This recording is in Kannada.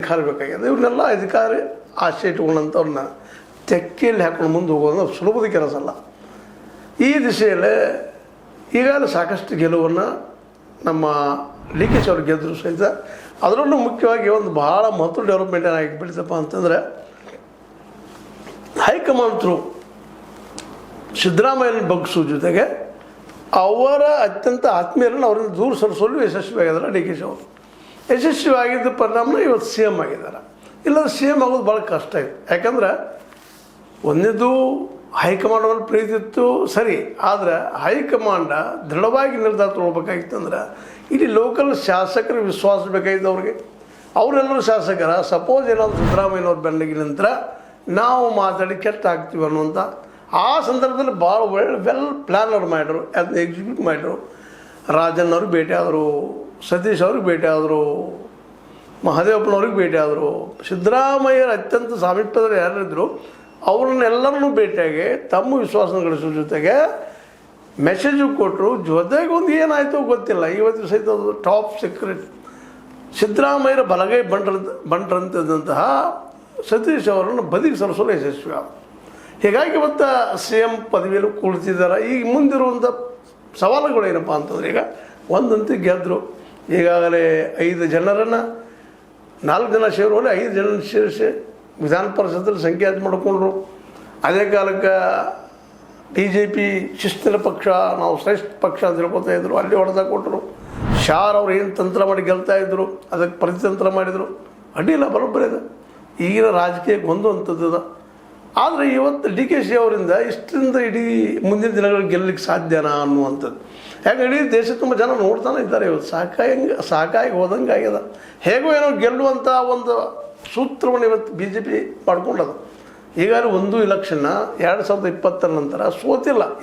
ಅಧಿಕಾರ ಬೇಕಾಗಿದೆ. ಇವನ್ನೆಲ್ಲ ಅಧಿಕಾರಿ ಆಸೆ ಇಟ್ಕೊಂಡಂಥವ್ರನ್ನ ತೆಕ್ಕೆಯಲ್ಲಿ ಹಾಕೊಂಡು ಮುಂದೆ ಹೋಗೋದು ಸುಲಭದ ಕೆಲಸ ಅಲ್ಲ. ಈ ದಿಶೆಯಲ್ಲೇ ಈಗಾಗಲೇ ಸಾಕಷ್ಟು ಗೆಲುವನ್ನು ನಮ್ಮ ಡಿ ಕೆ ಶಿ ಅವರು ಗೆದ್ದರು ಸಹಿತ ಅದರಲ್ಲೂ ಮುಖ್ಯವಾಗಿ ಒಂದು ಭಾಳ ಮಹತ್ವ ಡೆವಲಪ್ಮೆಂಟ್ ಏನಾಗಿ ಬೆಳೀತಪ್ಪ ಅಂತಂದರೆ ಹೈಕಮಾಂಡ್ ಥ್ರೂ ಸಿದ್ದರಾಮಯ್ಯನ ಬಗ್ಗಿಸೋ ಜೊತೆಗೆ ಅವರ ಅತ್ಯಂತ ಆತ್ಮೀಯರನ್ನು ಅವರಿಂದ ದೂರ ಸರಿಸಲು ಯಶಸ್ವಿಯಾಗಿದ್ದಾರೆ ಡಿ ಕೆ ಶಿ ಅವರು. ಯಶಸ್ವಿಯಾಗಿದ್ದ ಪರಿಣಾಮ ಇವತ್ತು ಸಿ ಎಮ್ ಆಗಿದ್ದಾರೆ. ಇಲ್ಲಾಂದ್ರೆ ಸಿ ಎಮ್ ಆಗೋದು ಭಾಳ ಕಷ್ಟ ಇದೆ. ಯಾಕಂದ್ರೆ ಒಂದೇದು ಹೈಕಮಾಂಡ್ ಪ್ರೀತಿ ಇತ್ತು ಸರಿ, ಆದರೆ ಹೈಕಮಾಂಡ ದೃಢವಾಗಿ ನಿರ್ಧಾರ ತೊಗೊಳ್ಬೇಕಾಗಿತ್ತಂದ್ರೆ ಇಲ್ಲಿ ಲೋಕಲ್ ಶಾಸಕರ ವಿಶ್ವಾಸ ಬೇಕಾಗಿತ್ತು ಅವ್ರಿಗೆ. ಅವರೆಲ್ಲರೂ ಶಾಸಕರ ಸಪೋಸ್ ಏನಾದರೂ ಸಿದ್ದರಾಮಯ್ಯನವ್ರ ಬೆನ್ನಿಗೆ ನಂತರ ನಾವು ಮಾತಾಡಿ ಕೆಟ್ಟ ಆಗ್ತೀವಿ ಅನ್ನುವಂಥ ಆ ಸಂದರ್ಭದಲ್ಲಿ ಭಾಳ ವೆಲ್ ಪ್ಲ್ಯಾನರ್ ಮಾಡಿದ್ರು, ಅದನ್ನ ಎಕ್ಸಿಕ್ಯೂಟ್ ಮಾಡಿದ್ರು. ರಾಜನ್ ಅವ್ರಿಗೆ ಭೇಟಿ ಆದರು, ಸತೀಶ್ ಅವ್ರಿಗೆ ಭೇಟಿ ಆದರು, ಮಹದೇವಪ್ಪನವ್ರಿಗೆ ಭೇಟಿ ಆದರು. ಸಿದ್ದರಾಮಯ್ಯರ ಅತ್ಯಂತ ಸಾಮೀಪ್ಯದಲ್ಲಿ ಯಾರಿದ್ರು ಅವ್ರನ್ನೆಲ್ಲರನ್ನೂ ಭೇಟಿಯಾಗಿ ತಮ್ಮ ವಿಶ್ವಾಸ ಗಳಿಸೋ ಜೊತೆಗೆ ಮೆಸೇಜು ಕೊಟ್ಟರು. ಜೊತೆಗೆ ಒಂದು ಏನಾಯಿತು ಗೊತ್ತಿಲ್ಲ, ಇವತ್ತು ಸಹಿತ ಅದು ಟಾಪ್ ಸೀಕ್ರೆಟ್ ಸಿದ್ದರಾಮಯ್ಯರ ಬಲಗೈ ಬಂಟರಂತಿದ್ದಂತಹ ಸತೀಶ್ ಅವರನ್ನು ಬದಿಗೆ ಸರಿಸಲು ಯಶಸ್ವಿ ಆದ. ಹೀಗಾಗಿ ಇವತ್ತು ಸಿ ಎಮ್ ಪದವಿಯಲ್ಲೂ ಕುಳಿತಿದ್ದಾರೆ. ಈಗ ಮುಂದಿರುವಂಥ ಸವಾಲುಗಳು ಏನಪ್ಪ ಅಂತಂದ್ರೆ, ಈಗ ಒಂದಂತೂ ಗೆದ್ದರು. ಈಗಾಗಲೇ 5 ಜನರನ್ನು 4 ಜನ ಸೇರುವಲ್ಲಿ 5 ಜನರನ್ನು ಸೇರಿಸಿ ವಿಧಾನ ಪರಿಷತ್ತಲ್ಲಿ ಸಂಖ್ಯಾತ ಮಾಡಿಕೊಂಡ್ರು. ಅದೇ ಕಾಲಕ್ಕೆ ಬಿ ಜೆ ಪಿ ಶಿಸ್ತಿನ ಪಕ್ಷ, ನಾವು ಶ್ರೇಷ್ಠ ಪಕ್ಷ ಅಂತ ಹೇಳ್ಕೊತಾ ಇದ್ರು, ಅಲ್ಲಿ ಹೊಡೆದ ಕೊಟ್ಟರು. ಶಾರ್ ಅವ್ರು ಏನು ತಂತ್ರ ಮಾಡಿ ಗೆಲ್ತಾಯಿದ್ರು, ಅದಕ್ಕೆ ಪ್ರತಿತಂತ್ರ ಮಾಡಿದರು. ಅಡ್ಡಿಲ್ಲ, ಬರೋಬ್ಬರಿ ಇದೆ. ಈಗಿನ ರಾಜಕೀಯಕ್ಕೆ ಹೊಂದುವಂಥದ್ದು. ಆದರೆ ಇವತ್ತು ಡಿ ಕೆ ಶಿ ಅವರಿಂದ ಇಷ್ಟರಿಂದ ಇಡೀ ಮುಂದಿನ ದಿನಗಳಿಗೆ ಗೆಲ್ಲಲಿಕ್ಕೆ ಸಾಧ್ಯನಾ ಅನ್ನುವಂಥದ್ದು. ಯಾಕೆ ಇಡೀ ದೇಶ ತುಂಬ ಜನ ನೋಡ್ತಾನೆ ಇದ್ದಾರೆ. ಇವತ್ತು ಸಾಕಾಗಿ ಹೋದಂಗೆ ಆಗ್ಯದ. ಹೇಗೋ ಏನೋ ಗೆಲ್ಲುವಂಥ ಒಂದು ಸೂತ್ರವನ್ನು ಇವತ್ತು ಬಿ ಜೆ ಪಿ ಮಾಡ್ಕೊಂಡದು. ಈಗಾಗಲೇ ಒಂದು ಇಲೆಕ್ಷನ್ನ 2020 ನಂತರ ಸೋತಿಲ್ಲ.